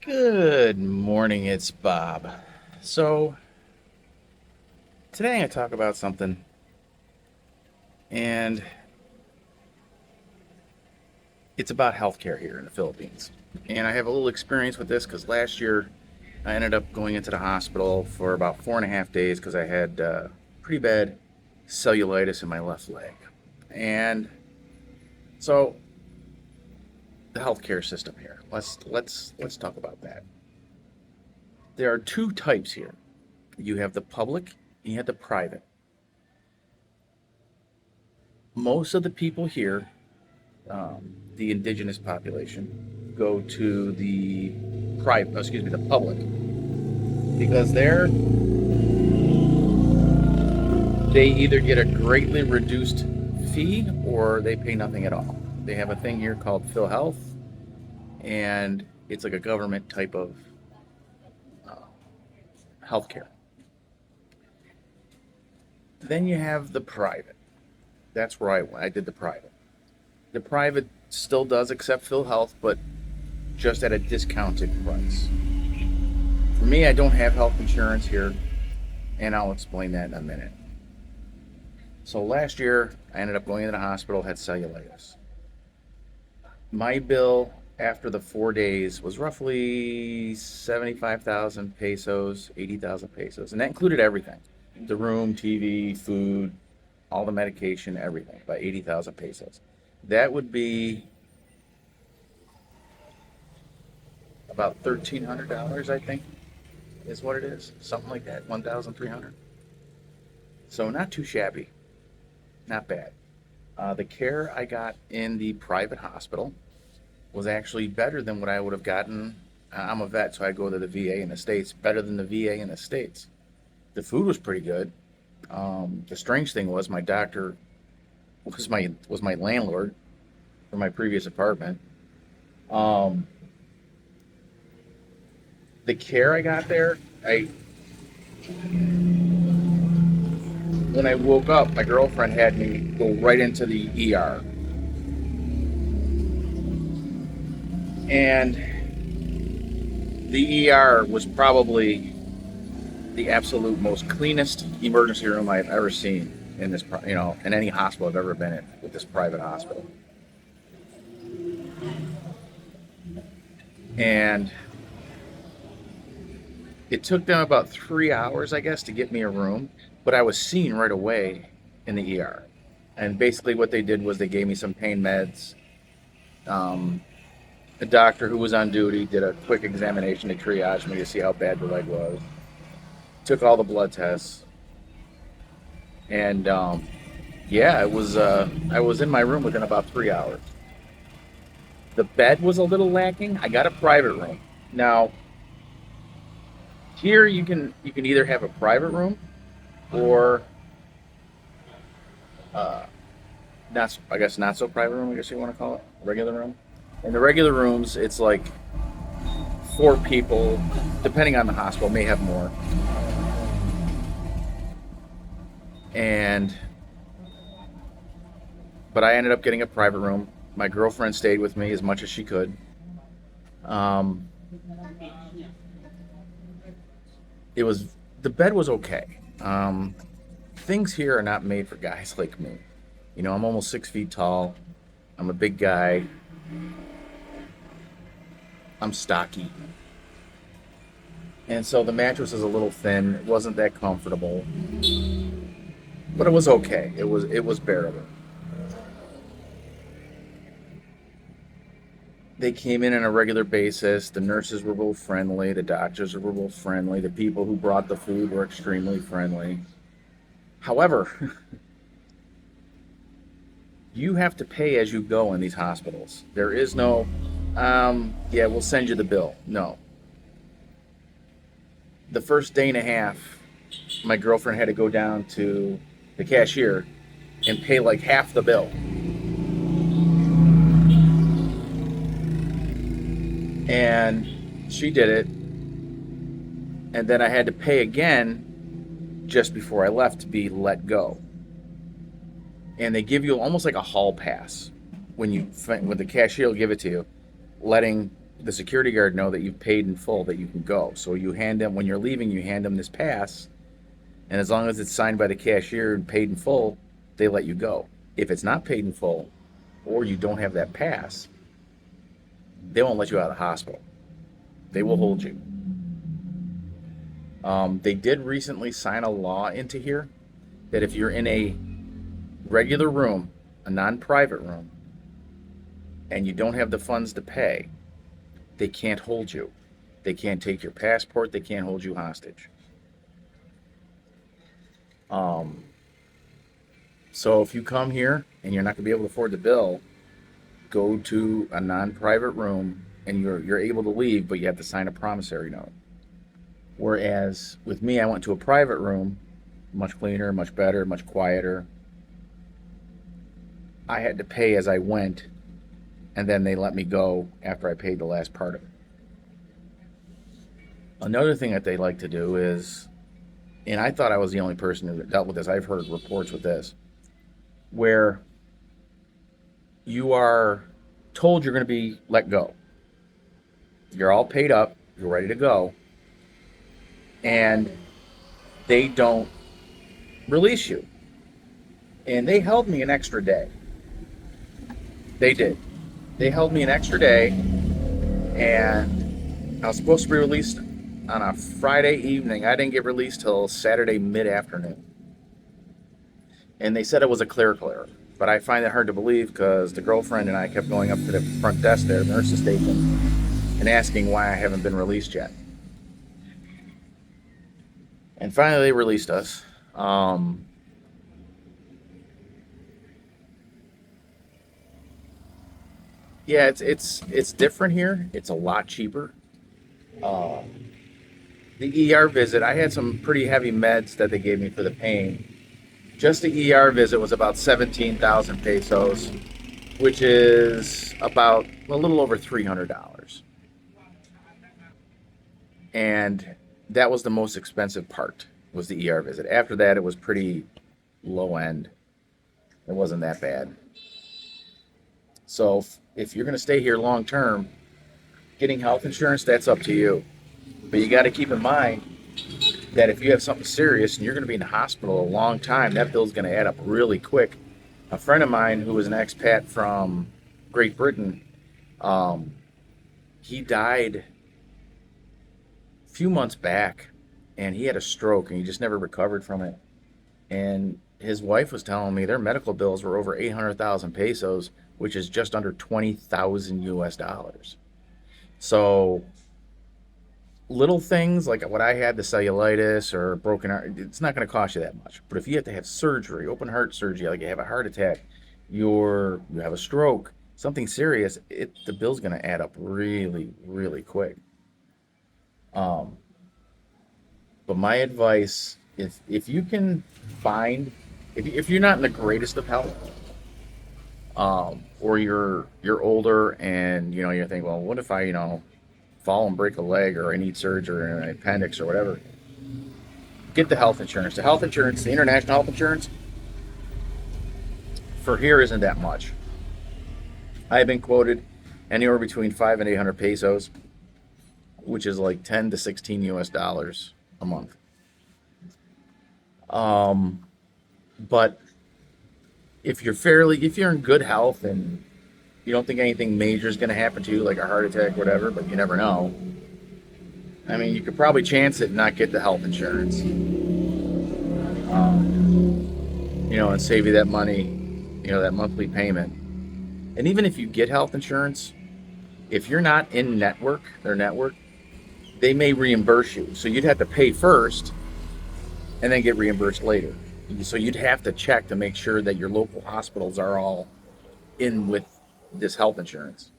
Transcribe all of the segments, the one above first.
Good morning, it's Bob. So, today I'm going to talk about something, and it's about healthcare here in the Philippines. And I have a little experience with this because last year I ended up going into the hospital for about 4.5 days because I had pretty bad cellulitis in my left leg. And so, the healthcare system here. Let's talk about that. There are two types here. You have the public and you have the private. Most of the people here, the indigenous population, go to the the public, because there they either get a greatly reduced fee or they pay nothing at all. They have a thing here called Phil Health, and it's like a government type of uh, healthcare. Then you have the private. That's where I went. I did the private. The private still does accept Phil Health, but just at a discounted price. For me, I don't have health insurance here, and I'll explain that in a minute. So last year, I ended up going into the hospital, had cellulitis. My bill after the 4 days was roughly 75,000 pesos, 80,000 pesos, and that included everything: the room, TV, food, all the medication, everything, by 80,000 pesos. That would be about $1,300, I think, is what it is. Something like that, 1,300. So not too shabby, not bad. The care I got in the private hospital was actually better than what I would have gotten. I'm a vet, so I go to the VA in the States, better than the VA in the States. The food was pretty good. The strange thing was my doctor was my landlord for my previous apartment. Um, the care I got there, I when I woke up, my girlfriend had me go right into the ER, and the ER was probably the absolute most cleanest emergency room I've ever seen in in any hospital I've ever been in with this private hospital. And it took them about 3 hours, I guess, to get me a room, but I was seen right away in the ER. And basically, what they did was they gave me some pain meds. Um, the doctor who was on duty did a quick examination to triage me to see how bad the leg was. Took all the blood tests, and yeah, it was. I was in my room within about 3 hours. The bed was a little lacking. I got a private room. Now here you can either have a private room or uh, not. I guess not so private room. I guess you want to call it regular room. In the regular rooms, it's like four people, depending on the hospital, may have more. And but I ended up getting a private room. My girlfriend stayed with me as much as she could. Um, it was the bed was okay. Things here are not made for guys like me. I'm almost 6 feet tall. I'm a big guy. I'm stocky, and so the mattress is a little thin. It wasn't that comfortable, but it was okay. It was bearable. They came in on a regular basis. The nurses were real friendly. The doctors were real friendly. The people who brought the food were extremely friendly. However, you have to pay as you go in these hospitals. There is no, yeah, we'll send you the bill. No. The first day and a half, my girlfriend had to go down to the cashier and pay like half the bill. And she did it. And then I had to pay again just before I left to be let go. And they give you almost like a hall pass when the cashier will give it to you, letting the security guard know that you've paid in full, that you can go. So you hand them, when you're leaving, you hand them this pass, and as long as it's signed by the cashier and paid in full, they let you go. If it's not paid in full, or you don't have that pass, they won't let you out of the hospital. They will hold you. They did recently sign a law into here that if you're in a regular room, a non-private room, and you don't have the funds to pay, they can't hold you. They can't take your passport. They can't hold you hostage. So if you come here and you're not going to be able to afford the bill, go to a non-private room and you're able to leave, but you have to sign a promissory note. Whereas with me, I went to a private room, much cleaner, much better, much quieter. I had to pay as I went, and then they let me go after I paid the last part of it. Another thing that they like to do is, and I thought I was the only person who dealt with this, I've heard reports with this, where you are told you're going to be let go. You're all paid up, you're ready to go, and they don't release you. And they held me an extra day. They did. They held me an extra day, and I was supposed to be released on a Friday evening. I didn't get released till Saturday mid-afternoon. And they said it was a clerical error. But I find it hard to believe because the girlfriend and I kept going up to the front desk there, the nurse's station, and asking why I haven't been released yet. And finally they released us. Yeah, it's different here. It's a lot cheaper. The ER visit, I had some pretty heavy meds that they gave me for the pain. Just the ER visit was about 17,000 pesos, which is about a little over $300. And that was the most expensive part, was the ER visit. After that, it was pretty low end. It wasn't that bad. So if you're going to stay here long term, getting health insurance, that's up to you. But you got to keep in mind that if you have something serious and you're going to be in the hospital a long time, that bill's going to add up really quick. A friend of mine who was an expat from Great Britain, he died a few months back, and he had a stroke, and he just never recovered from it. And his wife was telling me their medical bills were over 800,000 pesos, which is just under 20,000 US dollars. So little things like what I had, the cellulitis or broken heart, it's not going to cost you that much. But if you have to have surgery, open heart surgery, like you have a heart attack, you have a stroke, something serious, the bill's going to add up really, really quick. But my advice, if you can find, if you're not in the greatest of health, or you're older and you're thinking, well, what if I fall and break a leg, or I need surgery or an appendix or whatever, get the health insurance. The international health insurance for here isn't that much. I've been quoted anywhere between 5 and 800 pesos, which is like 10 to 16 US dollars a month. But if you're in good health and you don't think anything major is going to happen to you, like a heart attack, whatever, but you never know. I mean, you could probably chance it and not get the health insurance. And save you that money, that monthly payment. And even if you get health insurance, if you're not in their network, they may reimburse you. So you'd have to pay first and then get reimbursed later. So you'd have to check to make sure that your local hospitals are all in with this health insurance.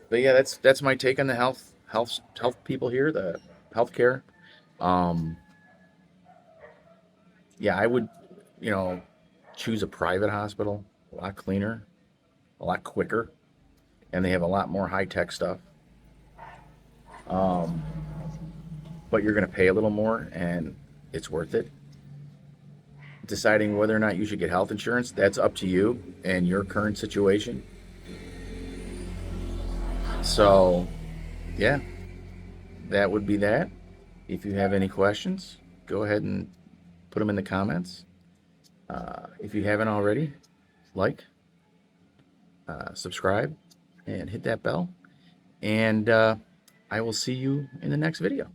But yeah, that's my take on the health people here, the healthcare. Yeah, I would, choose a private hospital, a lot cleaner, a lot quicker, and they have a lot more high-tech stuff. But you're going to pay a little more, and it's worth it. Deciding whether or not you should get health insurance, that's up to you and your current situation. So, yeah, that would be that. If you have any questions, go ahead and put them in the comments. If you haven't already, like, subscribe, and hit that bell. And I will see you in the next video.